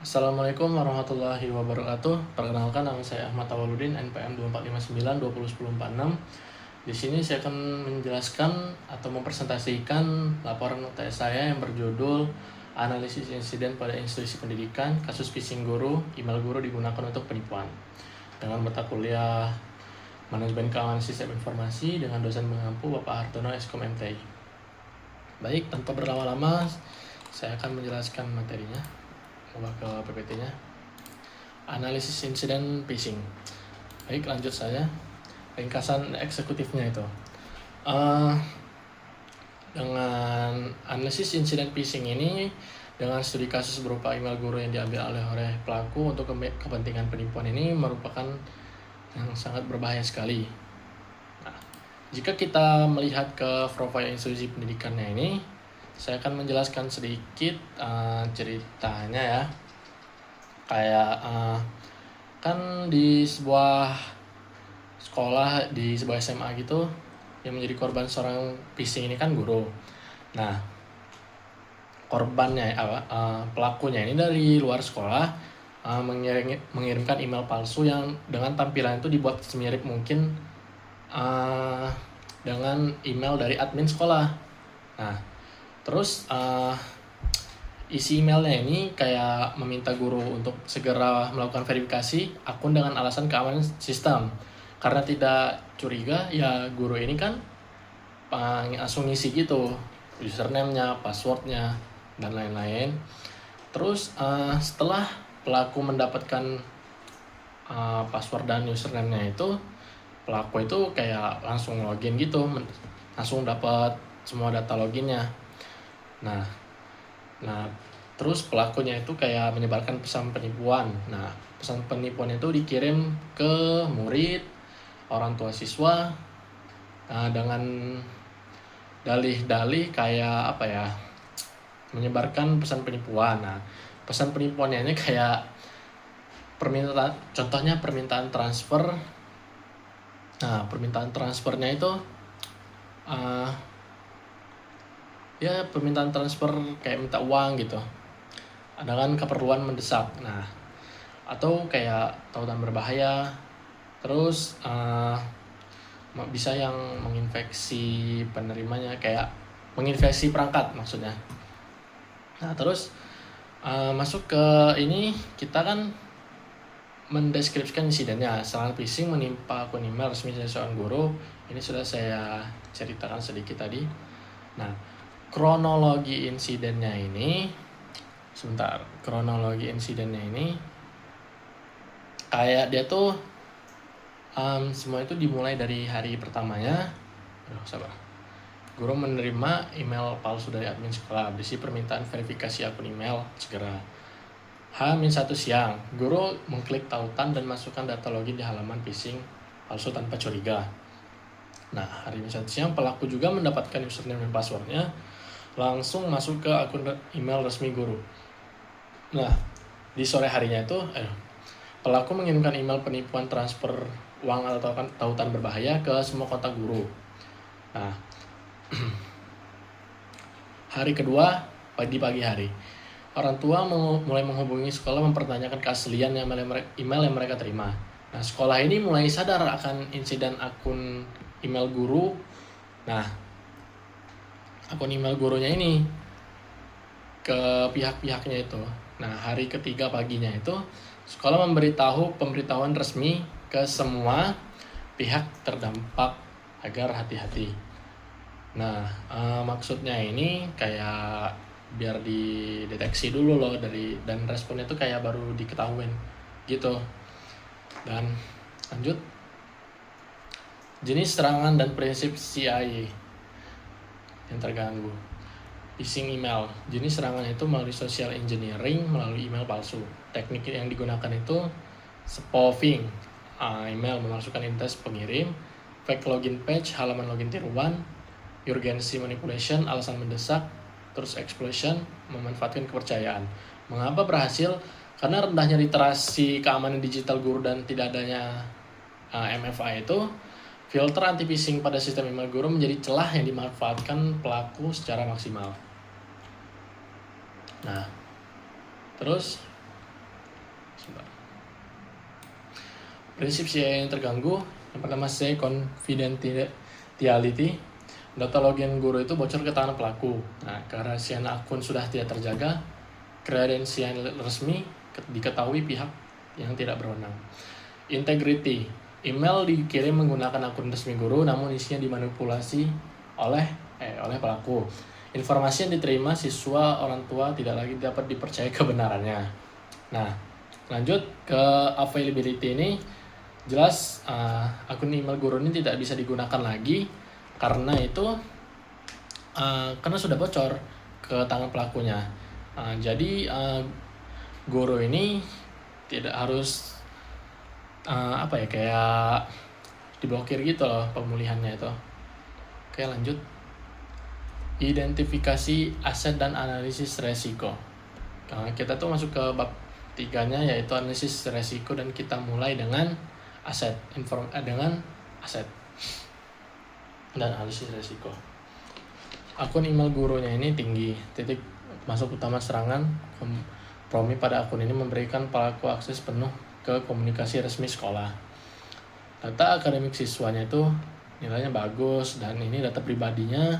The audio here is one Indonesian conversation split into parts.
Assalamualaikum warahmatullahi wabarakatuh. Perkenalkan, nama saya Ahmad Awaludin, NPM 2459 Di sini saya akan menjelaskan atau mempresentasikan laporan UTS saya yang berjudul Analisis Insiden pada Institusi Pendidikan, Kasus Phishing Guru, Email Guru digunakan untuk penipuan. Dengan mata kuliah Manajemen Keamanan Sistem Informasi dengan dosen mengampu Bapak Hartono Eskom MTI. Baik, tanpa berlama-lama, saya akan menjelaskan materinya. Ubah ke PPT-nya. Analisis insiden phishing. Baik, lanjut saya. Ringkasan eksekutifnya itu. Dengan analisis insiden phishing ini, dengan studi kasus berupa email guru yang diambil oleh pelaku untuk kepentingan penipuan ini merupakan yang sangat berbahaya sekali. Nah, jika kita melihat ke profil institusi pendidikannya ini, saya akan menjelaskan sedikit ceritanya ya. Kayak kan di sebuah sekolah, di sebuah SMA gitu, yang menjadi korban seorang phishing ini kan guru. Nah, korbannya pelakunya ini dari luar sekolah mengirimkan email palsu yang dengan tampilan itu dibuat semirip mungkin dengan email dari admin sekolah. Nah, terus isi emailnya ini kayak meminta guru untuk segera melakukan verifikasi akun dengan alasan keamanan sistem. Karena tidak curiga, ya guru ini kan langsung ngisi gitu username-nya, password-nya, dan lain-lain. Terus setelah pelaku mendapatkan password dan username-nya itu, pelaku itu kayak langsung login gitu, langsung dapat semua data loginnya. Nah, terus pelakunya itu kayak menyebarkan pesan penipuan. Nah, pesan penipuan itu dikirim ke murid, orang tua siswa, dengan dalih-dalih kayak apa ya, menyebarkan pesan penipuan. Nah, pesan penipuannya ini kayak contohnya permintaan transfer. Nah, permintaan transfernya itu ya permintaan transfer kayak minta uang gitu, dengan keperluan mendesak. Nah, atau kayak tautan berbahaya. Terus bisa yang menginfeksi penerimanya, kayak menginfeksi perangkat maksudnya. Nah, terus masuk ke ini, kita kan mendeskripsikan insidennya. Serangan phishing menimpa akun email resmi dari seorang guru. Ini sudah saya ceritakan sedikit tadi. Nah, kronologi insidennya ini kayak dia tuh semua itu dimulai dari hari pertamanya. Guru menerima email palsu dari admin sekolah berisi permintaan verifikasi akun email segera. H-1 siang, guru mengklik tautan dan masukkan data login di halaman phishing palsu tanpa curiga. Nah, hari H-1 siang pelaku juga mendapatkan username dan passwordnya, langsung masuk ke akun email resmi guru. Nah, di sore harinya itu pelaku mengirimkan email penipuan transfer uang atau tautan berbahaya ke semua kontak guru. Nah, hari kedua, di pagi hari, orang tua mulai menghubungi sekolah mempertanyakan keaslian email yang mereka terima. Nah, sekolah ini mulai sadar akan insiden akun email guru. Nah, akun email gurunya ini ke pihak-pihaknya itu. Nah, hari ketiga paginya itu, sekolah memberitahu pemberitahuan resmi ke semua pihak terdampak agar hati-hati. Nah, maksudnya ini kayak biar dideteksi dulu loh dan responnya itu kayak baru diketahuin gitu. Dan lanjut, jenis serangan dan prinsip CIA yang terganggu. Phishing email, jenis serangan itu melalui social engineering melalui email palsu. Teknik yang digunakan itu spoofing email, memasukkan identitas pengirim, fake login page, halaman login tiruan, urgency manipulation, alasan mendesak, terus exploitation, memanfaatkan kepercayaan. Mengapa berhasil? Karena rendahnya literasi keamanan digital guru dan tidak adanya MFA itu, filter anti phishing pada sistem email guru menjadi celah yang dimanfaatkan pelaku secara maksimal. Nah, terus Prinsip CIA yang terganggu, yang pertama CIA confidentiality. Data login guru itu bocor ke tangan pelaku. Nah, kerahasiaan akun sudah tidak terjaga, kredensial resmi diketahui pihak yang tidak berwenang. Integrity, email dikirim menggunakan akun resmi guru namun isinya dimanipulasi oleh pelaku. Informasi yang diterima siswa orang tua tidak lagi dapat dipercaya kebenarannya. Nah, lanjut ke availability ini, jelas akun email guru ini tidak bisa digunakan lagi karena itu karena sudah bocor ke tangan pelakunya. Jadi guru ini tidak harus kayak diblokir gitu loh pemulihannya itu. Oke, lanjut. Identifikasi aset dan analisis resiko. Kita tuh masuk ke bab 3-nya, yaitu analisis resiko, dan kita mulai dengan aset dan analisis resiko. Akun email gurunya ini tinggi. Titik masuk utama serangan kompromi pada akun ini memberikan pelaku akses penuh ke komunikasi resmi sekolah. Data akademik siswanya itu nilainya bagus, dan ini data pribadinya,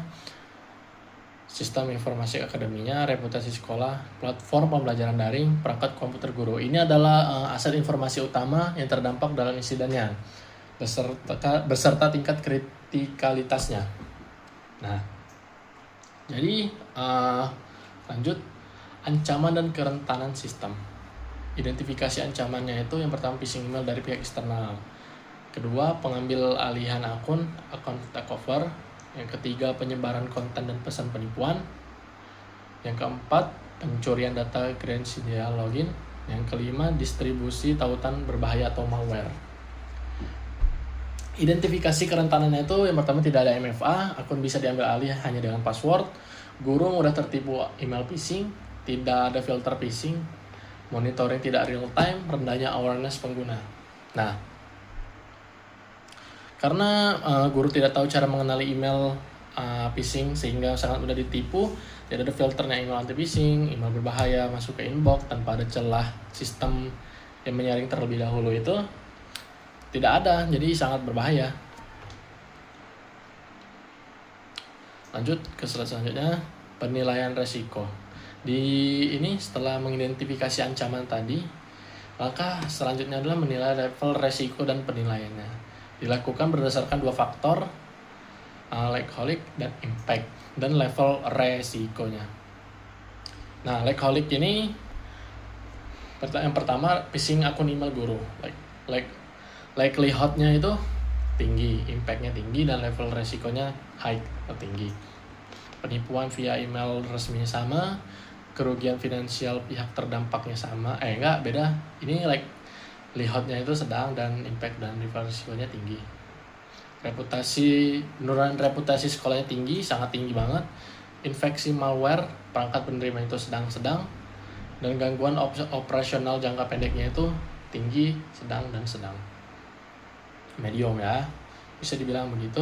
sistem informasi akademinya, reputasi sekolah, platform pembelajaran daring, perangkat komputer guru. Ini adalah aset informasi utama yang terdampak dalam insidennya, beserta tingkat kritikalitasnya. Nah, jadi lanjut, ancaman dan kerentanan sistem. Identifikasi ancamannya itu, yang pertama phishing email dari pihak eksternal. Kedua, pengambil alihan akun takeover. Yang ketiga, penyebaran konten dan pesan penipuan. Yang keempat, pencurian data kredensial login. Yang kelima, distribusi tautan berbahaya atau malware. Identifikasi kerentanannya itu, yang pertama tidak ada MFA, akun bisa diambil alih hanya dengan password, guru mudah tertipu email phishing, tidak ada filter phishing, monitoring tidak real time, rendahnya awareness pengguna. Nah, karena guru tidak tahu cara mengenali email phishing sehingga sangat mudah ditipu, tidak ada filternya email anti phishing, email berbahaya masuk ke inbox tanpa ada celah sistem yang menyaring terlebih dahulu itu tidak ada, jadi sangat berbahaya. Lanjut ke slide selanjutnya, penilaian resiko. Di ini setelah mengidentifikasi ancaman tadi, langkah selanjutnya adalah menilai level resiko dan penilaiannya. Dilakukan berdasarkan dua faktor, likelihood dan impact, dan level resikonya. Nah, likelihood ini yang pertama, phishing akun email guru. Likelihood-nya itu tinggi, impact-nya tinggi, dan level resikonya high atau tinggi. Penipuan via email resminya sama, kerugian finansial pihak terdampaknya sama. Beda. Ini likelihood-nya itu sedang, dan impact dan level resikonya tinggi. Penurunan reputasi sekolahnya tinggi, sangat tinggi banget. Infeksi malware, perangkat penerima itu sedang-sedang, dan gangguan operasional jangka pendeknya itu tinggi, sedang, dan sedang. Medium ya, bisa dibilang begitu.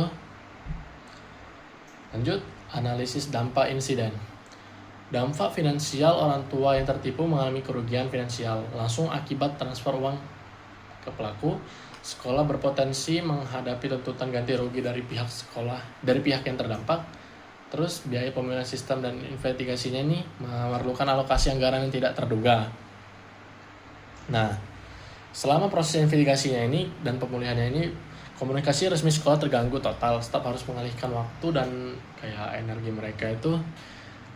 Lanjut, analisis dampak insiden. Dampak finansial orang tua yang tertipu mengalami kerugian finansial langsung akibat transfer uang ke pelaku. Sekolah berpotensi menghadapi tuntutan ganti rugi dari pihak yang terdampak. Terus biaya pemulihan sistem dan investigasinya ini memerlukan alokasi anggaran yang tidak terduga. Nah, selama proses investigasinya ini dan pemulihannya ini, komunikasi resmi sekolah terganggu total. Staf harus mengalihkan waktu dan kayak energi mereka itu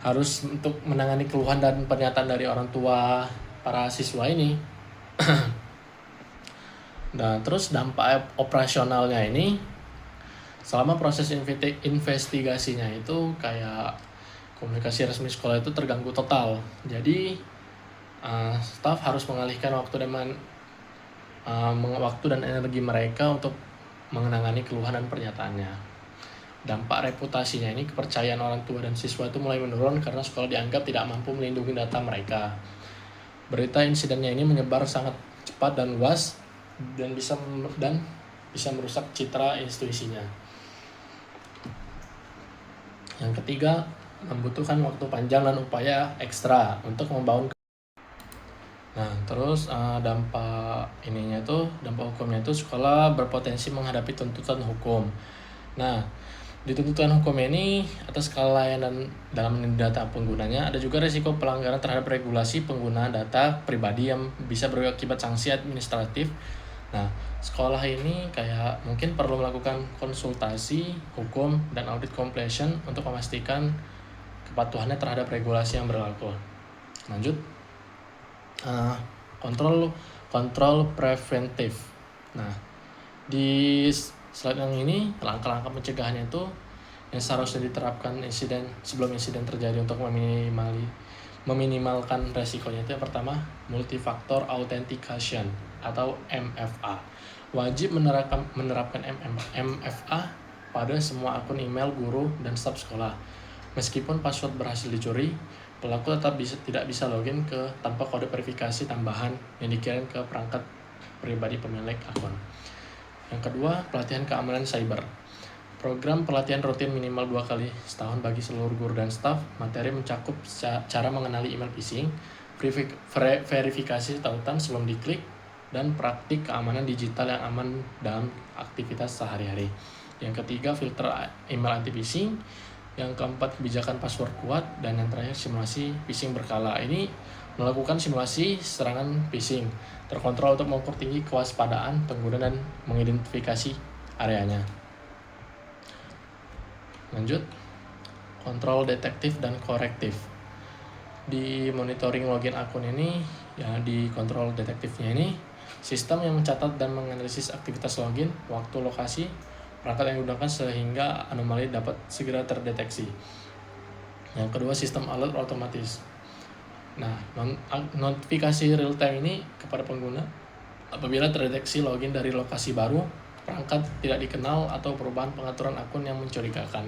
harus untuk menangani keluhan dan pernyataan dari orang tua para siswa ini. Nah, terus dampak operasionalnya ini, selama proses investigasinya itu kayak komunikasi resmi sekolah itu terganggu total. Jadi staf harus mengalihkan waktu dan energi mereka untuk menangani keluhan dan pernyataannya. Dampak reputasinya ini, kepercayaan orang tua dan siswa itu mulai menurun karena sekolah dianggap tidak mampu melindungi data mereka. Berita insidennya ini menyebar sangat cepat dan luas dan bisa merusak citra institusinya. Yang ketiga, membutuhkan waktu panjang dan upaya ekstra untuk membangun. Nah, terus dampak hukumnya itu sekolah berpotensi menghadapi tuntutan hukum. Nah, di tuntutan hukum ini atas kelalaian dalam melindungi data penggunanya, ada juga risiko pelanggaran terhadap regulasi penggunaan data pribadi yang bisa berakibat sanksi administratif. Nah, sekolah ini kayak mungkin perlu melakukan konsultasi hukum dan audit completion untuk memastikan kepatuhannya terhadap regulasi yang berlaku. Lanjut, kontrol preventif. Nah, di slide yang ini langkah-langkah pencegahannya itu yang seharusnya diterapkan sebelum insiden terjadi untuk meminimalkan resikonya itu yang pertama, multifaktor authentication atau MFA. Wajib menerapkan MFA pada semua akun email guru dan staf sekolah. Meskipun password berhasil dicuri, pelaku tetap tidak bisa login tanpa kode verifikasi tambahan yang dikirim ke perangkat pribadi pemilik akun. Yang kedua, pelatihan keamanan cyber. Program pelatihan rutin minimal 2 kali setahun bagi seluruh guru dan staf. Materi mencakup cara mengenali email phishing, verifikasi tautan sebelum diklik, dan praktik keamanan digital yang aman dalam aktivitas sehari-hari. Yang ketiga, filter email anti-phishing. Yang keempat, kebijakan password kuat. Dan yang terakhir, simulasi phishing berkala. Ini melakukan simulasi serangan phishing terkontrol untuk mengukur tinggi kewaspadaan pengguna dan mengidentifikasi areanya. Lanjut, kontrol detektif dan korektif. Di monitoring login akun ini, ya di kontrol detektifnya ini, sistem yang mencatat dan menganalisis aktivitas login, waktu, lokasi, perangkat yang digunakan sehingga anomali dapat segera terdeteksi. Yang kedua, sistem alert otomatis. Nah, notifikasi real time ini kepada pengguna apabila terdeteksi login dari lokasi baru, perangkat tidak dikenal, atau perubahan pengaturan akun yang mencurigakan.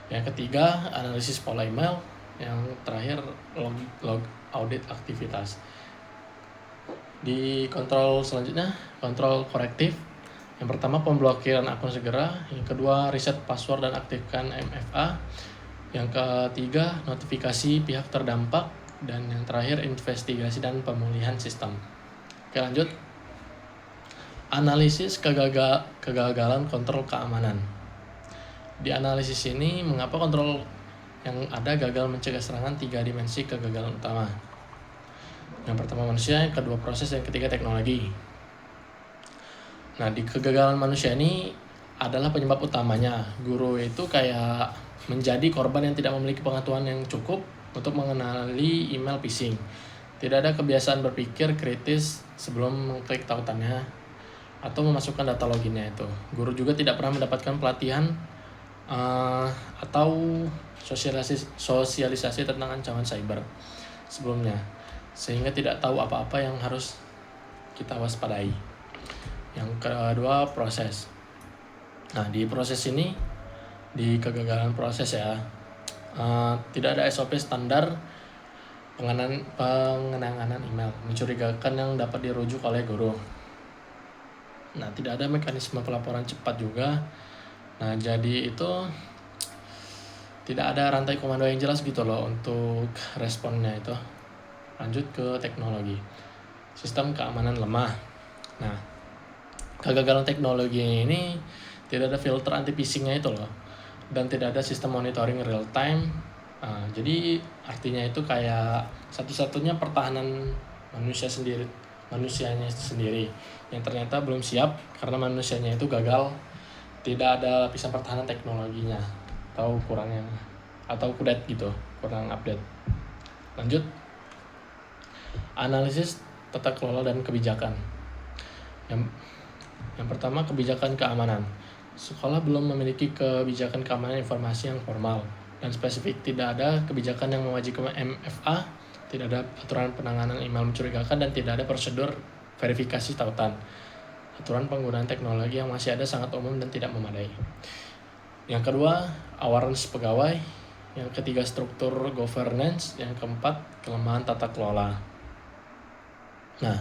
Yang ketiga, analisis pola email. Yang terakhir, log audit aktivitas. Di kontrol selanjutnya, kontrol korektif. Yang pertama, pemblokiran akun segera. Yang kedua, riset password dan aktifkan MFA. Yang ketiga, notifikasi pihak terdampak. Dan yang terakhir, investigasi dan pemulihan sistem. Oke, lanjut. Analisis kegagalan kontrol keamanan. Di analisis ini, mengapa kontrol yang ada gagal mencegah serangan 3 dimensi kegagalan utama. Yang pertama manusia, yang kedua proses, yang ketiga teknologi. Nah, di kegagalan manusia ini adalah penyebab utamanya. Guru itu kayak menjadi korban yang tidak memiliki pengetahuan yang cukup untuk mengenali email phishing. Tidak ada kebiasaan berpikir kritis sebelum mengklik tautannya atau memasukkan data loginnya itu. Guru juga tidak pernah mendapatkan pelatihan atau sosialisasi tentang ancaman cyber sebelumnya, sehingga tidak tahu apa-apa yang harus kita waspadai. Yang kedua, proses. Nah, di proses ini, di kegagalan proses ya, tidak ada SOP standar pengenangan email mencurigakan yang dapat dirujuk oleh guru. Nah, tidak ada mekanisme pelaporan cepat juga. Nah, jadi itu tidak ada rantai komando yang jelas gitu loh untuk responnya itu. Lanjut ke teknologi. Sistem keamanan lemah. Nah, kegagalan teknologi ini tidak ada filter anti phishingnya itu loh, dan tidak ada sistem monitoring real time. Jadi artinya itu kayak satu-satunya pertahanan manusianya sendiri yang ternyata belum siap karena manusianya itu gagal, tidak ada lapisan pertahanan teknologinya atau kurang update. Lanjut, analisis tata kelola dan kebijakan. Yang pertama, kebijakan keamanan. Sekolah belum memiliki kebijakan keamanan informasi yang formal dan spesifik. Tidak ada kebijakan yang mewajibkan MFA, tidak ada aturan penanganan email mencurigakan, dan tidak ada prosedur verifikasi tautan. Aturan penggunaan teknologi yang masih ada sangat umum dan tidak memadai. Yang kedua, awareness pegawai. Yang ketiga, struktur governance. Yang keempat, kelemahan tata kelola. Nah,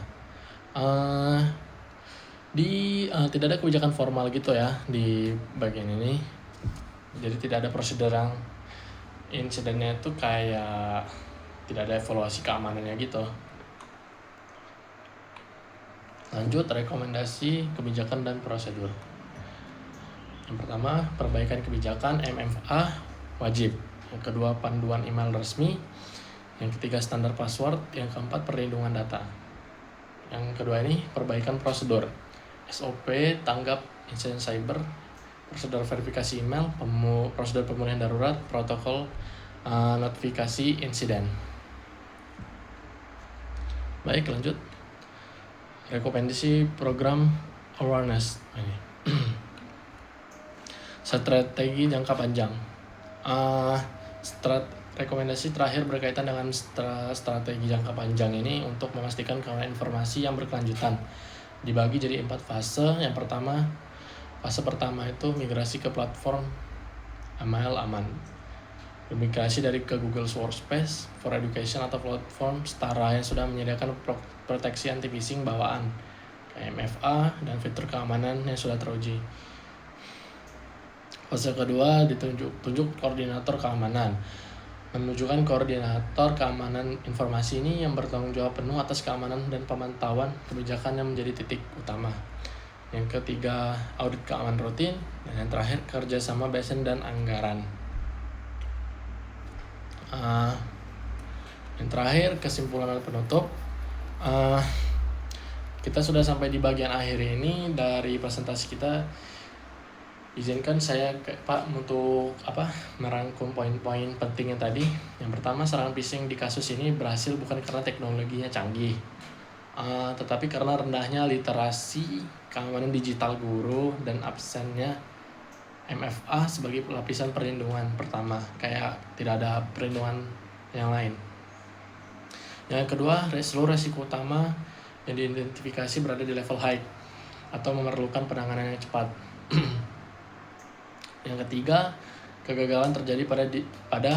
tidak ada kebijakan formal gitu ya di bagian ini. Jadi tidak ada prosedur yang insidennya itu kayak tidak ada evaluasi keamanannya gitu. Lanjut, rekomendasi kebijakan dan prosedur. Yang pertama, perbaikan kebijakan MFA wajib. Yang kedua, panduan email resmi. Yang ketiga, standar password. Yang keempat, perlindungan data. Yang kedua ini, perbaikan prosedur. SOP, tanggap insiden cyber, prosedur verifikasi email, prosedur pemulihan darurat, protokol notifikasi insiden. Baik, lanjut. Rekomendasi program awareness. Strategi jangka panjang. Rekomendasi terakhir berkaitan dengan strategi jangka panjang ini untuk memastikan keamanan informasi yang berkelanjutan. Dibagi jadi 4 fase. Yang pertama, fase pertama itu migrasi ke platform email aman. Migrasi dari ke Google Workspace for Education atau platform setara yang sudah menyediakan proteksi anti phishing bawaan, MFA, dan fitur keamanan yang sudah teruji. Fase kedua, tunjuk koordinator keamanan. Menunjukkan koordinator keamanan informasi ini yang bertanggung jawab penuh atas keamanan dan pemantauan kebijakan yang menjadi titik utama. Yang ketiga, audit keamanan rutin. Dan yang terakhir, kerjasama BSN dan anggaran. Yang terakhir, kesimpulan dan penutup. Kita sudah sampai di bagian akhir ini dari presentasi kita. Izinkan saya Pak untuk merangkum poin-poin pentingnya tadi. Yang pertama, serangan phishing di kasus ini berhasil bukan karena teknologinya canggih, tetapi karena rendahnya literasi keamanan digital guru dan absennya MFA sebagai lapisan perlindungan pertama, kayak tidak ada perlindungan yang lain. Yang kedua, seluruh resiko utama yang diidentifikasi berada di level high atau memerlukan penanganan yang cepat. Yang ketiga, kegagalan terjadi pada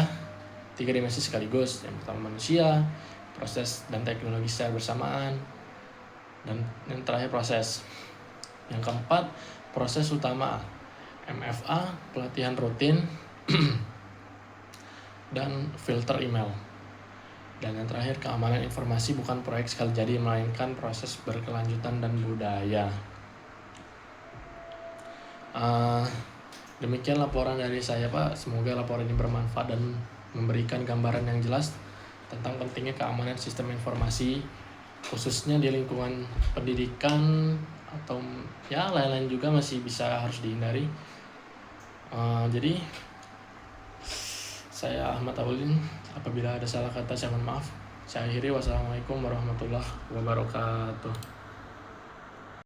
3 dimensi sekaligus. Yang pertama, manusia, proses dan teknologi secara bersamaan, dan yang terakhir proses. Yang keempat, proses utama MFA, pelatihan rutin, dan filter email. Dan yang terakhir, keamanan informasi bukan proyek sekali jadi, melainkan proses berkelanjutan dan budaya. Demikian laporan dari saya Pak, semoga laporan ini bermanfaat dan memberikan gambaran yang jelas tentang pentingnya keamanan sistem informasi, khususnya di lingkungan pendidikan atau ya lain-lain juga masih harus dihindari. Jadi saya Ahmad Aulin, apabila ada salah kata saya mohon maaf. Saya akhiri, wassalamualaikum warahmatullahi wabarakatuh.